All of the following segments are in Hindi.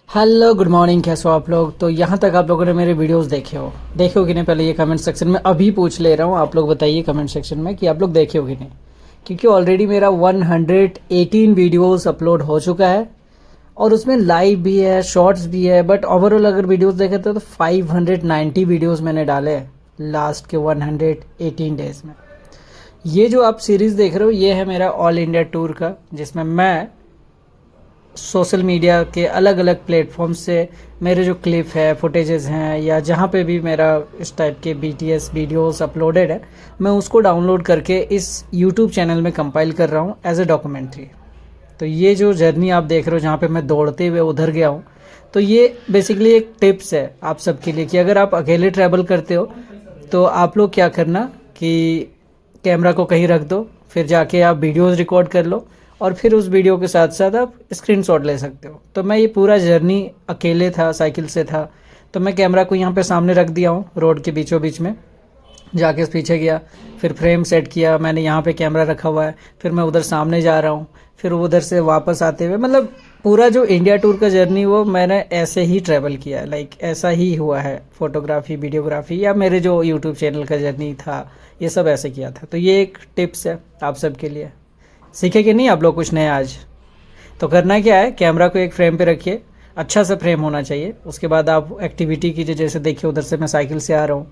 हेलो गुड मॉर्निंग, कैसे हो आप लोग। तो यहाँ तक आप लोगों ने मेरे वीडियोस देखे हो कि नहीं, पहले ये कमेंट सेक्शन में अभी पूछ ले रहा हूँ। आप लोग बताइए कमेंट सेक्शन में कि आप लोग देखे हो कि नहीं, क्योंकि ऑलरेडी मेरा 118 वीडियोस अपलोड हो चुका है और उसमें लाइव भी है, शॉर्ट्स भी है। बट ओवरऑल अगर वीडियोस देखे तो 590 वीडियोस मैंने डाले हैं लास्ट के 118 डेज में। ये जो आप सीरीज़ देख रहे हो ये है मेरा ऑल इंडिया टूर का, जिसमें मैं सोशल मीडिया के अलग अलग प्लेटफॉर्म से मेरे जो क्लिप है, फुटेजेस हैं, या जहाँ पे भी मेरा इस टाइप के BTS वीडियोस अपलोडेड है, मैं उसको डाउनलोड करके इस यूट्यूब चैनल में कंपाइल कर रहा हूँ एज ए डॉक्यूमेंट्री। तो ये जो जर्नी आप देख रहे हो जहाँ पे मैं दौड़ते हुए उधर गया हूँ, तो ये बेसिकली एक टिप्स है आप सबके लिए कि अगर आप अकेले ट्रैवल करते हो तो आप लोग क्या करना कि कैमरा को कहीं रख दो, फिर जाके आप वीडियोस रिकॉर्ड कर लो और फिर उस वीडियो के साथ साथ आप स्क्रीनशॉट ले सकते हो। तो मैं ये पूरा जर्नी अकेले था, साइकिल से था, तो मैं कैमरा को यहाँ पे सामने रख दिया हूँ रोड के बीचों बीच में, जाके पीछे गया, फिर फ्रेम सेट किया, मैंने यहाँ पे कैमरा रखा हुआ है, फिर मैं उधर सामने जा रहा हूँ, फिर उधर से वापस आते हुए, मतलब पूरा जो इंडिया टूर का जर्नी वो मैंने ऐसे ही ट्रैवल किया है। लाइक ऐसा ही हुआ है, फोटोग्राफी, वीडियोग्राफी, या मेरे जो यूट्यूब चैनल का जर्नी था ये सब ऐसे किया था। तो ये एक टिप्स है आप सबके लिए। सीखे कि नहीं आप लोग कुछ नया आज? तो करना क्या है, कैमरा को एक फ्रेम पे रखिए, अच्छा सा फ्रेम होना चाहिए। उसके बाद आप एक्टिविटी कीजिए, जैसे देखिए उधर से मैं साइकिल से आ रहा हूँ,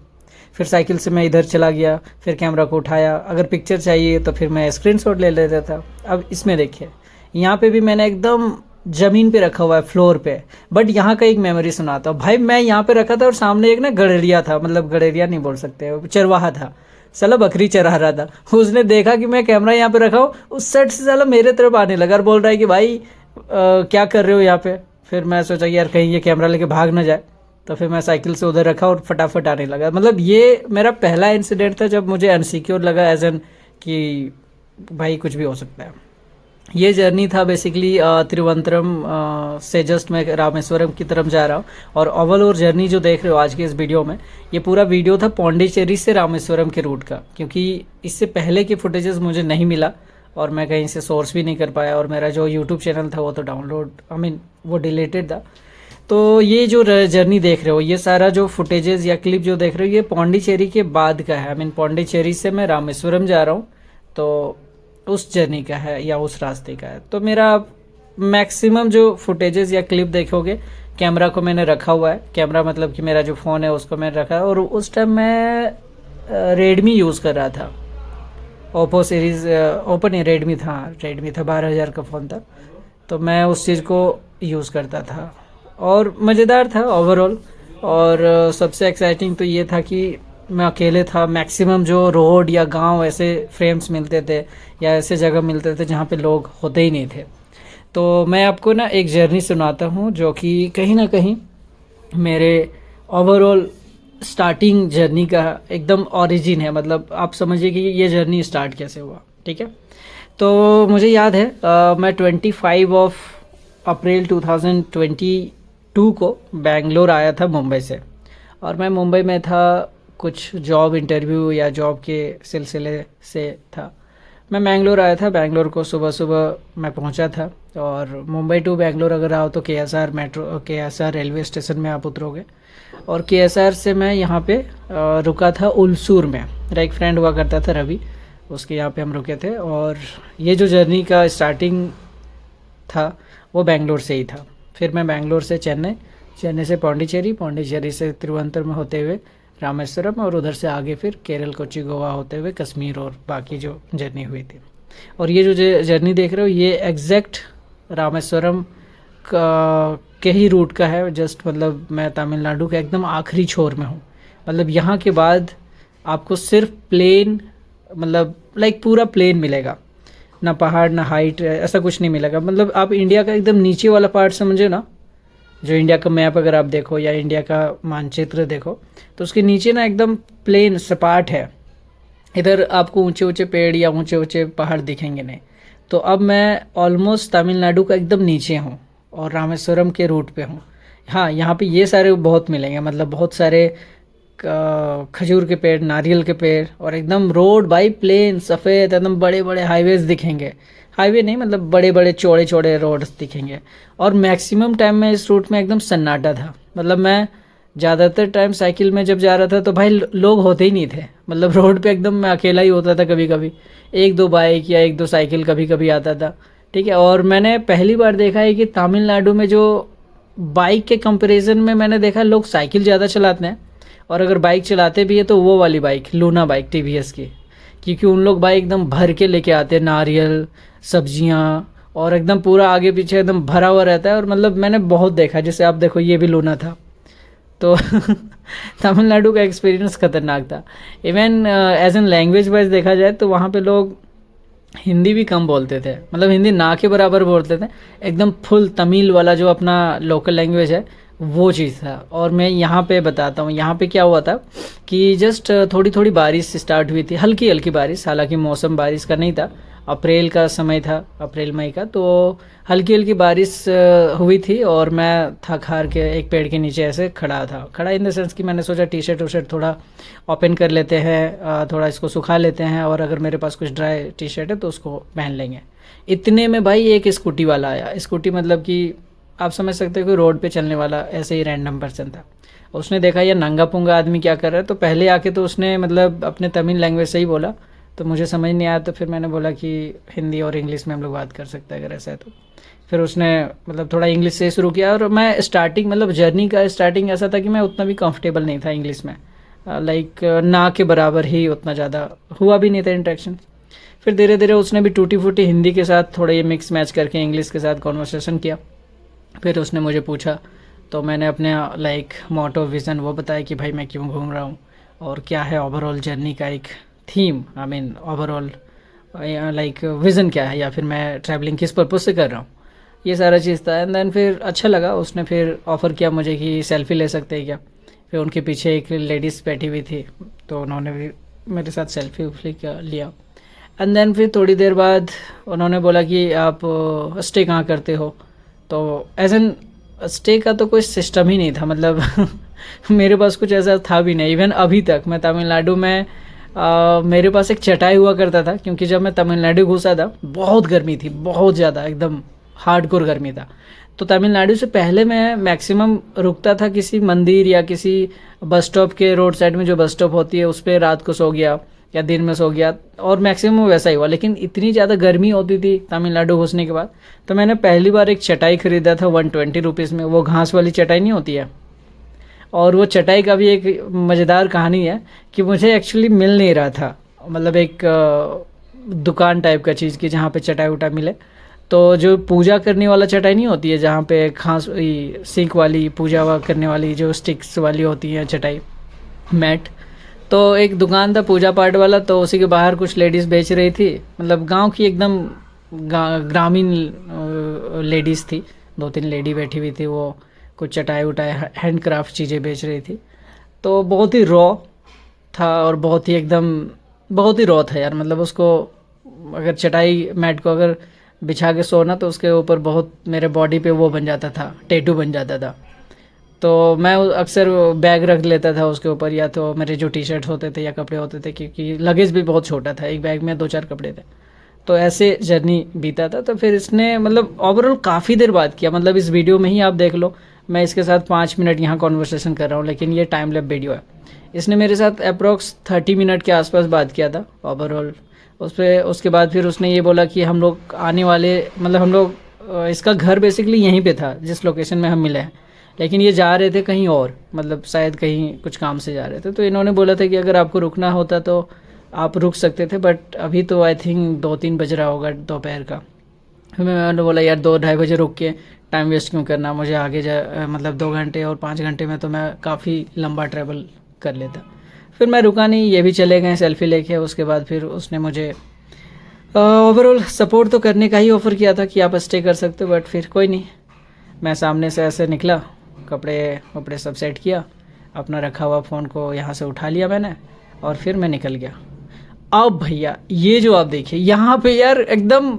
फिर साइकिल से मैं इधर चला गया, फिर कैमरा को उठाया, अगर पिक्चर चाहिए तो फिर मैं स्क्रीनशॉट ले लेता था। अब इसमें देखिए यहाँ पे भी मैंने एकदम ज़मीन पे रखा हुआ है, फ्लोर पे। बट यहाँ का एक मेमोरी सुनाता हूँ भाई। मैं यहाँ पे रखा था और सामने एक ना गड़ेरिया था, मतलब गड़ेरिया नहीं बोल सकते, चरवाहा था, साला बकरी चरा रहा था। उसने देखा कि मैं कैमरा यहाँ पे रखा हूँ, उस साइड से साला मेरे तरफ आने लगा और बोल रहा है कि भाई क्या कर रहे हो यहाँ पे। फिर मैं सोचा कि यार कहीं ये कैमरा लेके भाग ना जाए, तो फिर मैं साइकिल से उधर रखा और फटाफट आने लगा। मतलब ये मेरा पहला इंसिडेंट था जब मुझे अनसिक्योर लगा, एज एन कि भाई कुछ भी हो सकता है। ये जर्नी था बेसिकली त्रिवेंद्रम से जस्ट मैं रामेश्वरम की तरफ जा रहा हूँ। और ओवरऑल जर्नी जो देख रहे हो आज के इस वीडियो में, ये पूरा वीडियो था पौंडीचेरी से रामेश्वरम के रूट का, क्योंकि इससे पहले के फुटेजेस मुझे नहीं मिला और मैं कहीं से सोर्स भी नहीं कर पाया, और मेरा जो यूट्यूब चैनल था वो तो वो डिलीटेड था। तो ये जो जर्नी देख रहे हो, ये सारा जो फुटेजेस या क्लिप जो देख रहे हो, ये पौंडीचेरी के बाद का है। पौंडीचेरी से मैं रामेश्वरम जा रहा हूँ, तो उस जर्नी का है या उस रास्ते का है। तो मेरा मैक्सिमम जो फुटेजेस या क्लिप देखोगे, कैमरा को मैंने रखा हुआ है, कैमरा मतलब कि मेरा जो फ़ोन है उसको मैंने रखा है। और उस टाइम मैं रेडमी यूज़ कर रहा था, ओप्पो सीरीज़, ओप्पो नहीं रेडमी था, 12,000 का फ़ोन था। तो मैं उस चीज़ को यूज़ करता था और मज़ेदार था ओवरऑल। और सबसे एक्साइटिंग तो ये था कि मैं अकेले था। मैक्सिमम जो रोड या गांव ऐसे फ्रेम्स मिलते थे या ऐसे जगह मिलते थे जहाँ पे लोग होते ही नहीं थे। तो मैं आपको ना एक जर्नी सुनाता हूँ जो कि कहीं ना कहीं मेरे ओवरऑल स्टार्टिंग जर्नी का एकदम ओरिजिन है। मतलब आप समझिए कि ये जर्नी स्टार्ट कैसे हुआ, ठीक है। तो मुझे याद है मैं 25 अप्रैल 2022 को बेंगलोर आया था मुंबई से। और मैं मुंबई में था, कुछ जॉब इंटरव्यू या जॉब के सिलसिले से था। मैं बेंगलोर आया था। बेंगलोर को सुबह सुबह मैं पहुंचा था। और मुंबई टू बेंगलोर अगर आओ तो KSR रेलवे स्टेशन में आप उतरोगे, और KSR से मैं यहाँ पे रुका था उलसूर में। मेरा एक फ्रेंड हुआ करता था रवि, उसके यहाँ पे हम रुके थे। और ये जो जर्नी का स्टार्टिंग था वो बेंगलोर से ही था। फिर मैं बेंगलोर से चेन्नई से पौंडीचेरी से तिरुवनंतपुरम होते हुए रामेश्वरम, और उधर से आगे फिर केरल, कोच्चि, गोवा होते हुए कश्मीर और बाकी जो जर्नी हुई थी। और ये जो जर्नी देख रहे हो ये एग्जैक्ट रामेश्वरम के ही रूट का है। जस्ट मतलब मैं तमिलनाडु के एकदम आखिरी छोर में हूँ। मतलब यहाँ के बाद आपको सिर्फ प्लेन, मतलब लाइक पूरा प्लेन मिलेगा, ना पहाड़ ना हाइट, ऐसा कुछ नहीं मिलेगा। मतलब आप इंडिया का एकदम नीचे वाला पार्ट समझो ना, जो इंडिया का मैप अगर आप देखो या इंडिया का मानचित्र देखो, तो उसके नीचे ना एकदम प्लेन सपाट है। इधर आपको ऊंचे ऊंचे पेड़ या ऊंचे ऊंचे पहाड़ दिखेंगे नहीं। तो अब मैं ऑलमोस्ट तमिलनाडु का एकदम नीचे हूँ और रामेश्वरम के रूट पे हूँ। हाँ, यहाँ पे ये सारे बहुत मिलेंगे, मतलब बहुत सारे खजूर के पेड़, नारियल के पेड़, और एकदम रोड भाई प्लेन सफ़ेद एकदम बड़े बड़े हाईवेज दिखेंगे, हाईवे नहीं मतलब बड़े बड़े चौड़े चौड़े रोड्स दिखेंगे। और मैक्सिमम टाइम में इस रूट में एकदम सन्नाटा था, मतलब मैं ज़्यादातर टाइम साइकिल में जब जा रहा था तो भाई लोग होते ही नहीं थे, मतलब रोड पे एकदम मैं अकेला ही होता था, कभी कभी एक दो बाइक या एक दो साइकिल कभी कभी आता था, ठीक है। और मैंने पहली बार देखा है कि तमिलनाडु में जो बाइक के कंपैरिजन में मैंने देखा लोग साइकिल ज़्यादा चलाते हैं, और अगर बाइक चलाते भी है तो वो वाली बाइक लूना बाइक टीवीएस की, क्योंकि उन लोग बाइक एकदम भर के लेके आते हैं, नारियल, सब्जियाँ, और एकदम पूरा आगे पीछे एकदम भरा हुआ रहता है। और मतलब मैंने बहुत देखा, जैसे आप देखो ये भी लूना था, तो तमिलनाडु का एक्सपीरियंस खतरनाक था। Even as an language wise देखा जाए तो वहाँ पे लोग हिंदी भी कम बोलते थे, मतलब हिंदी ना के बराबर बोलते थे, एकदम फुल तमिल वाला जो अपना लोकल लैंग्वेज है वो चीज़ था। और मैं यहाँ पे बताता हूँ यहाँ पे क्या हुआ था कि जस्ट थोड़ी थोड़ी बारिश स्टार्ट हुई थी, हल्की हल्की बारिश, हालांकि मौसम बारिश का नहीं था, अप्रैल का समय था, अप्रैल मई का, तो हल्की हल्की बारिश हुई थी। और मैं थक हार के एक पेड़ के नीचे ऐसे खड़ा इन द सेंस कि मैंने सोचा टी शर्ट थोड़ा ओपन कर लेते हैं, थोड़ा इसको सुखा लेते हैं, और अगर मेरे पास कुछ ड्राई टी शर्ट है तो उसको पहन लेंगे। इतने में भाई एक स्कूटी वाला आया, स्कूटी मतलब कि आप समझ सकते हो कि रोड पे चलने वाला ऐसे ही रैंडम पर्सन था। उसने देखा ये नंगा पुंगा आदमी क्या कर रहा है, तो पहले आके तो उसने मतलब अपने तमिल लैंग्वेज से ही बोला, तो मुझे समझ नहीं आया, तो फिर मैंने बोला कि हिंदी और इंग्लिश में हम लोग बात कर सकते हैं अगर ऐसा है तो। फिर उसने मतलब थोड़ा इंग्लिश से शुरू किया, और मैं स्टार्टिंग मतलब जर्नी का स्टार्टिंग ऐसा था कि मैं उतना भी कंफर्टेबल नहीं था इंग्लिश में, लाइक ना के बराबर ही, उतना ज़्यादा हुआ भी नहीं था इंट्रैक्शन। फिर धीरे धीरे उसने भी टूटी फूटी हिंदी के साथ थोड़ा ये मिक्स मैच करके इंग्लिश के साथ कॉन्वर्सेशन किया। फिर उसने मुझे पूछा, तो मैंने अपने लाइक मोटो विज़न वो बताया कि भाई मैं क्यों घूम रहा हूँ और क्या है ओवरऑल जर्नी का एक theme, I mean overall like vision क्या है, या फिर मैं ट्रैवलिंग किस पर्पज़ से कर रहा हूँ, ये सारा चीज़ था। एंड देन फिर अच्छा लगा, उसने फिर ऑफ़र किया मुझे कि सेल्फ़ी ले सकते हैं क्या। फिर उनके पीछे एक लेडीज़ बैठी हुई थी, तो उन्होंने भी मेरे साथ सेल्फ़ी लिया। एंड देन फिर थोड़ी देर बाद उन्होंने बोला कि आप स्टे कहाँ करते हो, तो एज एन स्टे का तो कोई सिस्टम ही नहीं था, मतलब मेरे पास कुछ ऐसा था भी नहीं। इवन अभी तक मैं तमिलनाडु में मेरे पास एक चटाई हुआ करता था, क्योंकि जब मैं तमिलनाडु घुसा था बहुत गर्मी थी, बहुत ज़्यादा एकदम हार्डकोर गर्मी था। तो तमिलनाडु से पहले मैं मैक्सिमम रुकता था किसी मंदिर या किसी बस स्टॉप के रोड साइड में जो बस स्टॉप होती है उस पर रात को सो गया या दिन में सो गया, और मैक्सिमम वैसा ही हुआ। लेकिन इतनी ज़्यादा गर्मी होती थी तमिलनाडु घुसने के बाद, तो मैंने पहली बार एक चटाई खरीदा था 120 रुपीज़ में, वो घास वाली चटाई नहीं होती है। और वो चटाई का भी एक मज़ेदार कहानी है कि मुझे एक्चुअली मिल नहीं रहा था, मतलब एक दुकान टाइप का चीज़ की जहाँ पे चटाई उटा मिले। तो जो पूजा करने वाला चटाई नहीं होती है जहाँ पे खास सीख वाली पूजा करने वाली जो स्टिक्स वाली होती है चटाई मैट, तो एक दुकान था पूजा पाठ वाला, तो उसी के बाहर कुछ लेडीज़ बेच रही थी, मतलब गांव की एकदम ग्रामीण लेडीज़ थी, 2-3 लेडी बैठी हुई थी, वो कुछ चटाई उटाई हैंड क्राफ्ट चीज़ें बेच रही थी। तो बहुत ही रॉ था और बहुत ही रॉ था यार, मतलब उसको अगर चटाई मैट को अगर बिछा के सोना तो उसके ऊपर बहुत मेरे बॉडी पे वो बन जाता था, टैटू बन जाता था। तो मैं अक्सर बैग रख लेता था उसके ऊपर, या तो मेरे जो टी शर्ट होते थे या कपड़े होते थे, क्योंकि लगेज भी बहुत छोटा था, एक बैग में 2-4 कपड़े थे। तो ऐसे जर्नी बीता था। तो फिर इसने मतलब ओवरऑल काफ़ी देर बात किया, मतलब इस वीडियो में ही आप देख लो, मैं इसके साथ 5 मिनट यहाँ कॉन्वर्सेशन कर रहा हूँ, लेकिन ये टाइम लैप वीडियो है। इसने मेरे साथ अप्रॉक्स 30 मिनट के आसपास बात किया था ओवरऑल। उसके बाद फिर उसने ये बोला कि हम लोग आने वाले, मतलब हम लोग इसका घर बेसिकली यहीं पे था जिस लोकेशन में हम मिले हैं, लेकिन ये जा रहे थे कहीं और, मतलब शायद कहीं कुछ काम से जा रहे थे। तो इन्होंने बोला था कि अगर आपको रुकना होता तो आप रुक सकते थे, बट अभी तो आई थिंक 2-3 बज रहा होगा दोपहर का। फिर मैंने बोला यार 2-2:30 बजे रुक के टाइम वेस्ट क्यों करना, मुझे आगे मतलब 2 घंटे और 5 घंटे में तो मैं काफ़ी लंबा ट्रैवल कर लेता। फिर मैं रुका नहीं, ये भी चले गए सेल्फ़ी लेके। उसके बाद फिर उसने मुझे ओवरऑल सपोर्ट तो करने का ही ऑफ़र किया था कि आप स्टे कर सकते हो, बट फिर कोई नहीं, मैं सामने से ऐसे निकला, कपड़े सब सेट किया, अपना रखा हुआ फ़ोन को यहाँ से उठा लिया मैंने, और फिर मैं निकल गया। अब भैया ये जो आप देखिए यहाँ पे यार एकदम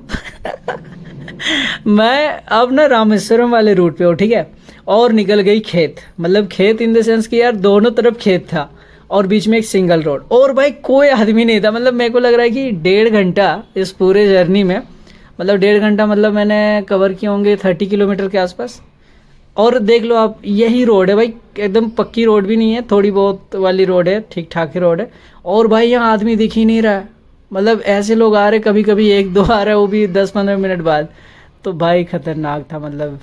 मैं अब ना रामेश्वरम वाले रूट पे हूँ, ठीक है, और निकल गई खेत, मतलब खेत इन द सेंस कि यार दोनों तरफ खेत था, और बीच में एक सिंगल रोड, और भाई कोई आदमी नहीं था। मतलब मेरे को लग रहा है कि 1.5 घंटा इस पूरे जर्नी में, मतलब 1.5 घंटा मतलब मैंने कवर किए होंगे 30 किलोमीटर के आसपास। और देख लो आप, यही रोड है भाई, एकदम पक्की रोड भी नहीं है, थोड़ी बहुत वाली रोड है, ठीक ठाक ही रोड है। और भाई यहाँ आदमी दिख ही नहीं रहा है। मतलब ऐसे लोग आ रहे, कभी कभी 1-2 आ रहे हैं, वो भी 10-15 मिनट बाद। तो भाई खतरनाक था, मतलब